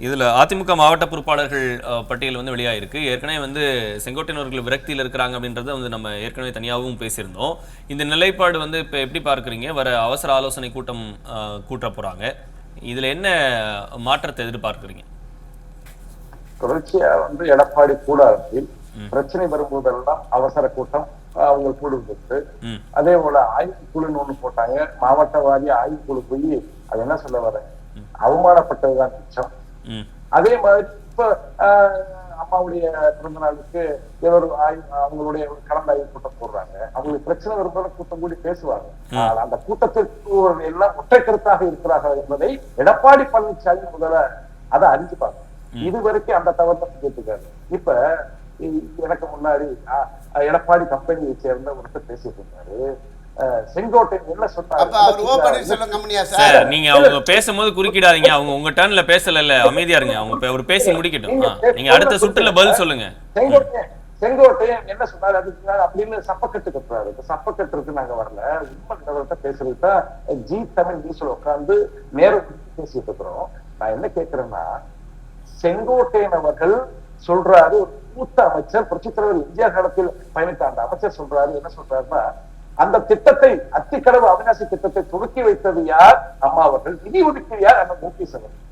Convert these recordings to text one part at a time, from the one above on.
இதுல அதிமுக மாவட்ட பொறுப்பாளர்கள் பட்டியல் வந்து வெளியாயிருக்கு. ஏற்கனவே வந்து செங்கோட்டையனவர்கள் விரக்தியில் இருக்கிறாங்க அப்படின்றத வந்து நம்ம ஏற்கனவே தனியாகவும் பேசியிருந்தோம். இந்த நிலைப்பாடு வந்து இப்போ எப்படி பார்க்குறீங்க? வர அவசர ஆலோசனை கூட்டம் கூட்ட போறாங்க. இதுல என்ன மாற்றத்தை எதிர்பார்க்குறீங்க? தொடர்ச்சியா வந்து எடப்பாடி கூடாரத்தில் பிரச்சனை வரும்போதெல்லாம் அவசர கூட்டம் அவங்க கூடுவது. அதே போல ஆய்வுக்குழுன்னு ஒண்ணு போட்டாங்க. மாவட்டவாரி ஆய்வுக்குழு போய் அது என்ன சொல்ல வர அவமானப்பட்டதுதான் மிச்சம். அதே மாதிரி இப்ப அம்மாவுடைய பிறந்த நாளுக்கு அவங்களுடைய கலந்து ஆய்வு கூட்டம் போடுறாங்க. அவங்களுக்கு பிரச்சனை வரும்போது கூட்டம் கூடி பேசுவாங்க. அந்த கூட்டத்திற்கு எல்லாம் ஒற்றை கருத்தாக இருக்கிறார்கள் என்பதை எடப்பாடி பழனிசாமி முதல்ல அதை அறிஞ்சுப்பாங்க. இதுவரைக்கும் அந்த தவறு கேட்டுக்காரு. இப்ப எனக்கு முன்னாடி எடப்பாடி கம்பெனியை சேர்ந்த ஒருத்தர் பேசிட்டு இருந்தாரு. செங்கோட்டையன் என்ன சொன்னாரு? நீங்க அவங்க பேசும்போது குறுக்கிடாதீங்க. அவங்க உங்க டர்ன்ல பேசல, அமைதியா இருங்க. அவங்க அவர் பேசி முடிக்கட்டும். நீங்க அடுத்த சுற்றுல பதில் சொல்லுங்க. செங்கோட்டையன் என்ன சொன்னாரு அப்படின்னு சப்பக்கட்டு கட்டுறாரு. சப்பக்கட்டுக்கு நாங்க வரல, உண்மை நிலவரத்தை பேசுறதுதான் ஜி தமிழ் நியூஸ்ல உட்கார்ந்து நேரம் பேசிட்டு இருக்கிறோம். நான் என்ன கேட்கிறேன்னா, செங்கோட்டையன் அவர்கள் சொல்றாரு, ஒரு மூத்த அமைச்சர் புரட்சித் தலைவர் எம்ஜிஆர் காலத்தில் பயணித்த அந்த அமைச்சர் சொல்றாரு. என்ன சொல்றாருன்னா, அந்த திட்டத்தை அத்திக்கடவு அவிநாசி திட்டத்தை துவக்கி வைத்தது யார்? அம்மா அவர்கள். நிதி ஒதுக்கீடு யார்? அந்த மூப்பீஸ் அவர்கள்.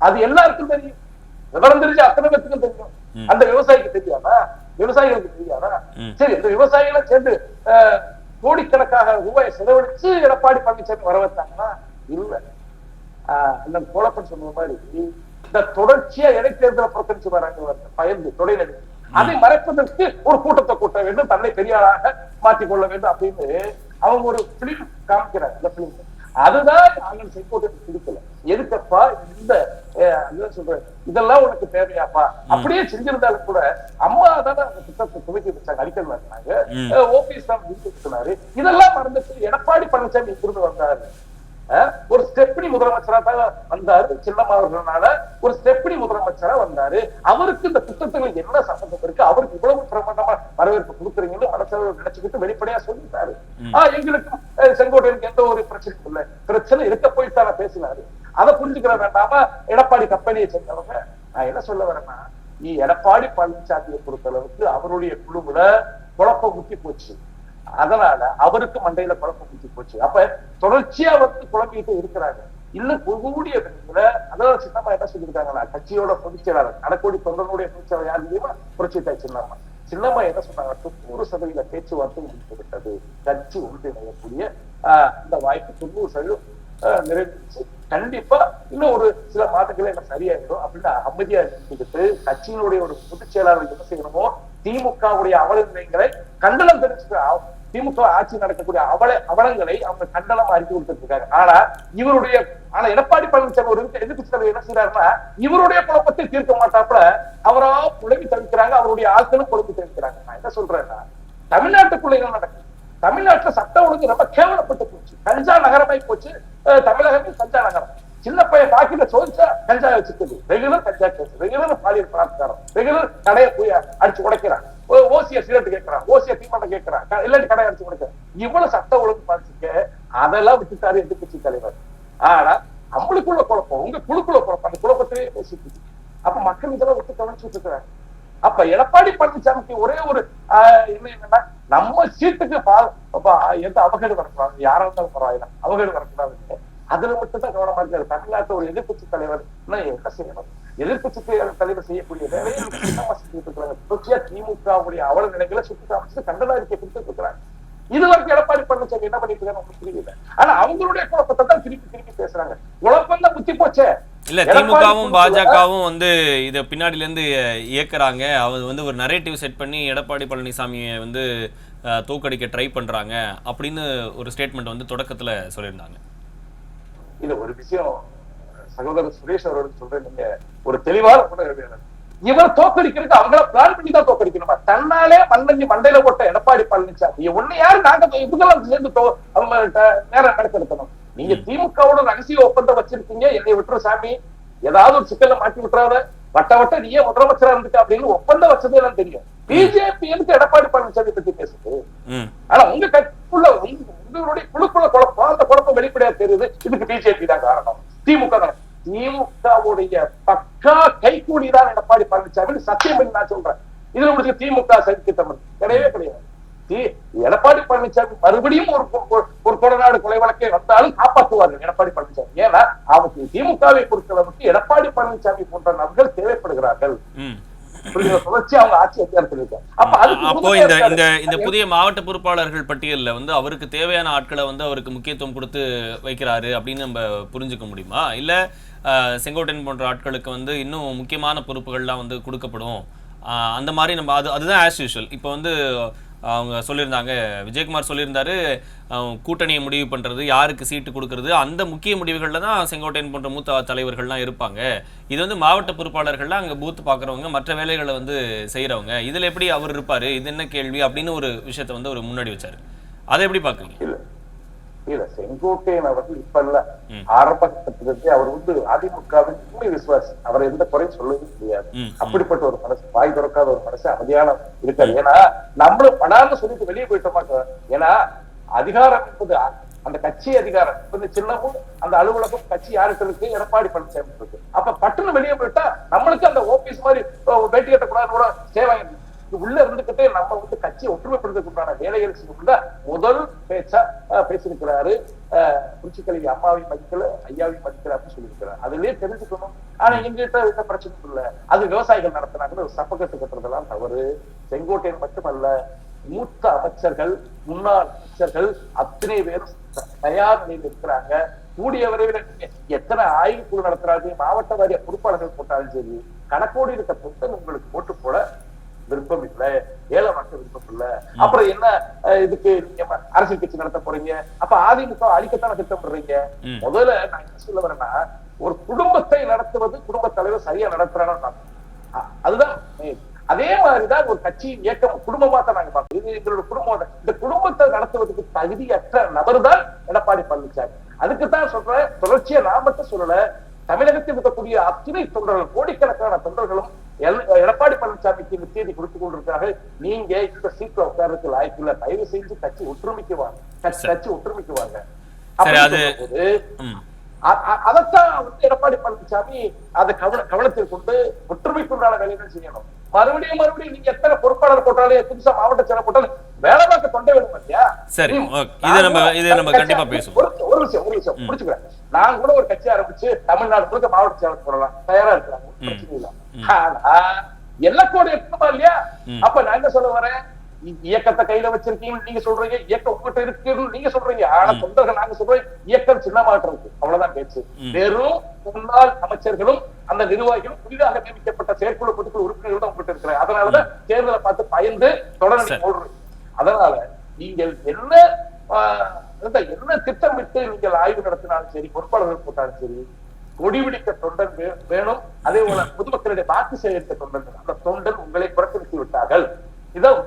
அது எல்லாருக்கும் தெரியும். விவரம் தெரிஞ்ச அத்தனை பேருக்கும் தெரியும். அந்த விவசாயிக்கு தெரியாதா? விவசாயிகளுக்கு தெரியாதா? சரி, இந்த விவசாயிகளை சேர்ந்து கோடிக்கணக்காக ரூபாயை செலவழிச்சு எடப்பாடி பழனிசாமி வர வச்சாங்கன்னா இல்ல. அந்த கோலப்பன் சொன்ன மாதிரி இந்த தொடர்ச்சியா இடைத்தேர்தலை புறக்கணிச்சு வராங்க பயந்து தொலைநடி அதை மறைப்பதற்கு ஒரு கூட்டத்தை கூட்ட வேண்டும், தன்னை பெரியாராக மாற்றிக்கொள்ள வேண்டும் அப்படின்னு அவங்க ஒரு பிலிம் காமிக்கிறாங்க. இந்த பிலிம் அதுதான் நாங்கள் செங்கோட்டையன் பிடிக்கல. எதுக்கப்பா இந்த சொல்ற இதெல்லாம் உனக்கு தேவையாப்பா? அப்படியே செஞ்சிருந்தாலும் கூட அம்மா தானே அந்த திட்டத்தை துவக்கி வச்சாங்க, அடிக்கல் நடத்தினாங்க, ஓபிஎஸ் தான் சொன்னாரு. இதெல்லாம் மறந்துட்டு எடப்பாடி பழனிசாமி இருந்து வந்தாரு. ஒரு ஸ்டெப்னி முதலமைச்சரா தான் வந்தாரு. சின்னமாவர்களால ஒரு ஸ்டெப்னி முதலமைச்சரா வந்தாரு. அவருக்கு இந்த திட்டத்துக்கு என்ன சம்பந்தம் இருக்கு? அவருக்கு இவ்வளவு பிரமாண்டமா வரவேற்பு கொடுக்குறீங்கன்னு அரசாங்கம் நினைச்சுக்கிட்டு வெளிப்படையா சொல்லிட்டாரு. எங்களுக்கு செங்கோட்டையனுக்கு எந்த ஒரு பிரச்சனையும் இல்லை, பிரச்சனை இருக்க போயிட்டார பேசினாரு. அதை புரிஞ்சுக்கிற வேண்டாமா எடப்பாடி கம்பெனியை சேர்ந்தவங்க? நான் என்ன சொல்ல வரேன்னா, எடப்பாடி பழனிசாமியை பொறுத்த அளவுக்கு அவருடைய குழுவுல குழப்பம் முத்தி போச்சு. அதனால அவருக்கு மண்டையில குழப்பம் முத்தி போச்சு. அப்ப தொடர்ச்சியா வந்து குழம்பிட்டு இருக்கிறாங்க. இன்னும் கூடிய அதாவது சின்னம்மா என்ன சொல்லியிருக்காங்கன்னா, கட்சியோட பொதுச் செயலாளர் கடக்கோடி தொண்டனுடைய பொதுச் செயலாளர் யார் தெரியுமா? புரட்சித்தாய் சின்னம்மா. சின்னம்மா என்ன சொன்னாங்க? 90% பேச்சுவார்த்தை முடித்து விட்டது, கட்சி ஒன்றிணையக்கூடிய இந்த வாய்ப்பு 90% நிறைவேற்றி கண்டிப்பா இன்னும் ஒரு சில மாதங்களே என்ன சரியாயிடும் அப்படின்னு அமைதியா இருந்துகிட்டு கட்சியினுடைய ஒரு பொதுச் செயலாளர் என்ன செய்யணுமோ திமுகவுடைய அவலங்களை கண்டனம் தெரிவிச்சுக்கிறார். திமுக ஆட்சி நடக்கக்கூடிய அவலங்களை அவங்க கண்டனம் அறிக்கை கொடுத்துருக்காங்க. ஆனா எடப்பாடி பழனிசாமி ஒரு எதிர்ப்பு தலைவர் என்ன செய்யறாருன்னா, இவருடைய குழப்பத்தை தீர்க்க மாட்டாப்புல அவரா குழம்பி தவிக்கிறாங்க, அவருடைய ஆட்களும் குழம்பி தவிக்கிறாங்க. நான் என்ன சொல்றேன்னா, தமிழ்நாட்டுக்குள்ள என்ன நடக்குது? தமிழ்நாட்டுல சட்டம் ஒழுங்கு ரொம்ப கேவலப்பட்டு போச்சு. கஞ்சா நகரமாய் போச்சு. தமிழகமே கஞ்சா நகரம். சின்ன பையன் பாக்கிட்ட சோதிச்சா கஞ்சா வச்சுக்குது. ரெகுலர் கஞ்சா கேஸ், ரெகுலர் பாலியல் பலாத்காரம், ரெகுலர் கடையை போய் அடிச்சு உடைக்கிறான், ஓசிய சிகரெட் கேட்கிறான், ஓசிய தீமாட்டம் கேட்கிறான், இல்லாட்டி கடை அடிச்சு உடைக்கிறான். இவ்வளவு சட்ட ஒழுங்கு பாதிச்சுக்க அதெல்லாம் விட்டுட்டாரு எதிர்கட்சி தலைவர். ஆனா நம்மளுக்குள்ள குழப்பம், உங்க குழுக்குள்ள குழப்பம், அந்த குழப்பத்திலேயே பேசிட்டு அப்ப மக்கள் இதெல்லாம் விட்டு கவனிச்சுட்டு இருக்கிறாங்க. அப்ப எடப்பாடி பழனிசாமிக்கு ஒரே ஒரு என்னன்னா, நம்ம சீட்டுக்கு எந்த அவகேடு வரக்கூடாது, யாரா இருந்தாலும் பரவாயில்ல, அவகேடு வரக்கூடாது. அதுல மட்டும் தான் கவனமா இருக்காரு. தமிழ்நாட்டு ஒரு எதிர்கட்சி தலைவர் என்ன செய்யணும்? எதிர்கட்சி தலைவர் செய்யக்கூடிய வேலையை தொடர்ச்சியா திமுகவுடைய அவல நிலைகளை சுட்டி காமிச்சு கண்டன அறிக்கை கொடுத்துட்டு இருக்கிறாங்க. இதுவரைக்கும் எடப்பாடி பழனிசாமி என்ன பண்ணிட்டு இருக்காங்க புரியல. ஆனா அவங்களுடைய குழப்பத்தை தான் திருப்பி பேசுறாங்க. குழப்பம் தான் புத்தி போச்சே. இல்ல, திமுகவும் பாஜகவும் வந்து இத பின்னாடில இருந்து இயக்குறாங்க. அவர் வந்து ஒரு நரேட்டிவ் செட் பண்ணி எடப்பாடி பழனிசாமியை வந்து தோக்கடிக்க ட்ரை பண்றாங்க அப்படின்னு ஒரு ஸ்டேட்மெண்ட் வந்து தொடக்கத்துல சொல்லியிருந்தாங்க. இது ஒரு விஷயம் சகோதரர் சுரேஷ் அவர்களுக்கு சொல்றேன், நீங்க ஒரு தெளிவான இவர் தோக்கடிக்கிறதுக்கு அவங்கள பிளான் பண்ணி தான் தோக்கடிக்கணுமா? தன்னாலே மண்டையில போட்ட எடப்பாடி பழனிசாமி ஒண்ணு யாரு நாங்க இவங்கெல்லாம் சேர்ந்து நேரம் நடத்தணும். நீங்க திமுகவோட ரகசிய ஒப்பந்தம் வச்சிருக்கீங்க, என்னை விட்டுற சாமி, ஏதாவது ஒரு சிக்கல்ல மாட்டி விட்டுறாத, வட்ட நீயே முதலமைச்சரா இருந்துட்டு அப்படின்னு ஒப்பந்தம் வச்சதே எல்லாம் தெரியும். பிஜேபி எதுக்கு எடப்பாடி பழனிசாமி பத்தி பேசுது? ஆனா உங்க கட்சிக்குள்ள உங்களுடைய குழுக்குள்ள குழப்பம், அந்த குழப்பம் வெளிப்படையா தெரியுது. இதுக்கு பிஜேபி தான் காரணம், திமுக தான். திமுகவுடைய பக்கா கைக்கூலி தான் எடப்பாடி பழனிசாமி சத்தியம் பண்ணி நான் சொல்றேன். இதுல உங்களுக்கு திமுக சதிக்கு தமிழ் கிடையவே கிடையாது. எடப்பாடி பழனிசாமி மறுபடியும் ஒரு கொடநாடு கொலை வழக்கே வந்தாலும் காப்பாற்றுவார்கள் எடப்பாடி பழனிசாமி. ஏன்னா அவருக்கு திமுகவை பொறுத்தளவுக்கு எடப்பாடி பழனிசாமி போன்ற நபர்கள் தேவைப்படுகிறார்கள். தொடர்ச்சி அவங்க ஆட்சி அதிகாரத்தில் இருக்காங்க. அப்போ இந்த புதிய மாவட்ட பொறுப்பாளர்கள் பட்டியல்ல வந்து அவருக்கு தேவையான ஆட்களை வந்து அவருக்கு முக்கியத்துவம் கொடுத்து வைக்கிறாரு அப்படின்னு நம்ம புரிஞ்சுக்க முடியுமா? இல்ல செங்கோட்டையன் போன்ற ஆட்களுக்கு வந்து இன்னும் முக்கியமான பொறுப்புகள்லாம் வந்து கொடுக்கப்படும் அந்த மாதிரி நம்ம அதுதான் ஆஸ் யூஷுவல். இப்போ வந்து அவங்க சொல்லியிருந்தாங்க, விஜயகுமார் சொல்லியிருந்தாரு, கூட்டணியை முடிவு பண்றது, யாருக்கு சீட்டு கொடுக்கறது, அந்த முக்கிய முடிவுகள்ல தான் செங்கோட்டையன் போன்ற மூத்த தலைவர்கள்லாம் இருப்பாங்க. இது வந்து மாவட்ட பொறுப்பாளர்கள்லாம் அங்க பூத்து பாக்குறவங்க, மற்ற வேலைகளை வந்து செய்யறவங்க, இதுல எப்படி அவர் இருப்பாரு, இது என்ன கேள்வி அப்படின்னு ஒரு விஷயத்த வந்து அவர் முன்னாடி வச்சாரு. அதை எப்படி பாக்குறீங்க? இல்ல செங்கோட்டையன் அவர்கள் இப்ப இல்ல, ஆரம்ப கட்டத்திலிருந்தே அவர் வந்து அதிமுகவின் உண்மை விசுவாசி. அவர் எந்த குறையும் சொல்லவே முடியாது. அப்படிப்பட்ட ஒரு மனசு, வாய் திறக்காத ஒரு மனசு, அமைதியான இருக்காரு. ஏன்னா நம்மளும் படான்னு சொல்லிட்டு வெளியே போயிட்டோமா. ஏன்னா அதிகாரம் என்பது அந்த கட்சி அதிகாரம், இந்த சின்னமும் அந்த அலுவலகம் கட்சி யாருக்கு இருக்கு, எடப்பாடி பழனிசாமி இருக்கு. அப்ப பட்டுன்னு வெளியே போயிட்டா நம்மளுக்கு அந்த ஓபிஎஸ் மாதிரி பேட்டி கட்டக்கூடாது சேவை உள்ள இருந்துகிட்டே நம்ம வந்து கட்சியை ஒற்றுமைப்படுத்துறதுக்கான வேலைகள் செய்யணும்ல முதல் பேச்சா பேசியிருக்கிறாரு. புரட்சிக்கலைவி அம்மாவையும் மதிக்கல, ஐயாவையும் மதிக்கல அப்படின்னு சொல்லியிருக்கிறாரு. அதுலயே தெரிஞ்சுக்கணும். ஆனா எங்கிட்ட எந்த பிரச்சனையும் இல்ல, அது விவசாயிகள் நடத்தினாங்க சப்பக்கட்டு கட்டுறதெல்லாம் தவறு. செங்கோட்டையன் மட்டுமல்ல, மூத்த அமைச்சர்கள், முன்னாள் அமைச்சர்கள் அத்தனை பேரும் தயார் நிலையில் இருக்கிறாங்க. கூடிய விரைவில் எத்தனை ஆய்வு குழு நடத்துறாங்க, மாவட்ட வாரிய பொறுப்பாளர்கள் போட்டாலும் சரி, கணக்கோடு இருக்க பொருத்தம் உங்களுக்கு போட்டு போட விருப்பம் இல்லை, ஏழை மக்கள் விருப்பம் இல்லை. அப்புறம் என்ன இதுக்கு நீங்க அரசியல் கட்சி நடத்த போறீங்க? அப்ப அதிமுக அழிக்கத்தான திட்டப்படுறீங்க. முதல்ல நான் என்ன சொல்ல வரேன்னா, ஒரு குடும்பத்தை நடத்துவது குடும்ப தலைவர் சரியா நடத்துறான்னு அதுதான். அதே மாதிரிதான் ஒரு கட்சியின் இயக்கம் குடும்பமா தான் நாங்க பார்க்கணும். இது எங்களோட குடும்பம். இந்த குடும்பத்தை நடத்துவதற்கு தகுதியற்ற நபர் தான் எடப்பாடி பழனிசாமி. அதுக்குத்தான் சொல்றேன், தொடர்ச்சியா நான் மட்டும் சொல்லல, தமிழகத்தில் இருக்கக்கூடிய அத்தனை தொண்டர்கள், கோடிக்கணக்கான தொண்டர்களும் எடப்பாடி பழனிசாமிக்கு இந்த தேதி கொடுத்துக் கொண்டிருக்காங்க. நீங்க இந்த சீட்ல உட்கார்றதுக்கு லாய்க்குள்ள, தயவு செஞ்சு கட்சி ஒற்றுமைக்குவாங்க, கட்சி ஒற்றுமைக்குவாங்க. அதைத்தான் வந்து எடப்பாடி பழனிசாமி அதை கவனத்தில் கொண்டு ஒற்றுமைக்குண்டான வேலைகள் செய்யணும். மறுபடியும் நீங்க எத்தனை பொறுப்பாளர் போட்டாலும், புதுசா மாவட்ட செயலர் போட்டாலும் வேலை பார்க்க தொண்டை வேணும் இல்லையா? சரி, நம்ம கண்டிப்பா பேசுவோம். ஒரு விஷயம் முடிச்சுக்கிறேன். நான் கூட ஒரு கட்சி ஆரம்பிச்சு தமிழ்நாடு முழுக்க மாவட்ட செயலர் போடலாம், தயாரா இருக்கிறாங்க, பிரச்சனை இல்லை. ஆனா எல்லக்கோடு இருக்கணுமா இல்லையா? அப்ப நான் என்ன சொல்ல வரேன், இயக்கத்தை கையில வச்சிருக்கீங்க நீங்க சொல்றீங்க, இயக்கம் உங்ககிட்ட இருக்குன்னு நீங்க சொல்றீங்க. ஆனா தொண்டர்கள் நாங்க சொல்றோம், இயக்கம் சின்னமாற்றம் இருக்கு, அவ்வளவுதான் பேச்சு. வெறும் முன்னாள் அமைச்சர்களும் அந்த நிர்வாகிகளும் புதிதாக நியமிக்கப்பட்ட செயற்குழு பொதுக்குழு உறுப்பினர்கள் தான் உங்ககிட்ட இருக்கிறாங்க. அதனாலதான் தேர்தலை பார்த்து பயந்து தொடர்ந்து போடுறீங்க. அதனால நீங்கள் என்ன திட்டமிட்டு நீங்கள் ஆய்வு நடத்தினாலும் சரி, பொறுப்பாளர்கள் போட்டாலும் சரி, கொடிபிடிக்க தொண்டன் வேணும். அதே போல பொதுமக்களுடைய வாக்கு சேகரிக்க தொண்டன், அந்த தொண்டன் உங்களை புறக்கணித்து விட்டார்கள். இதான்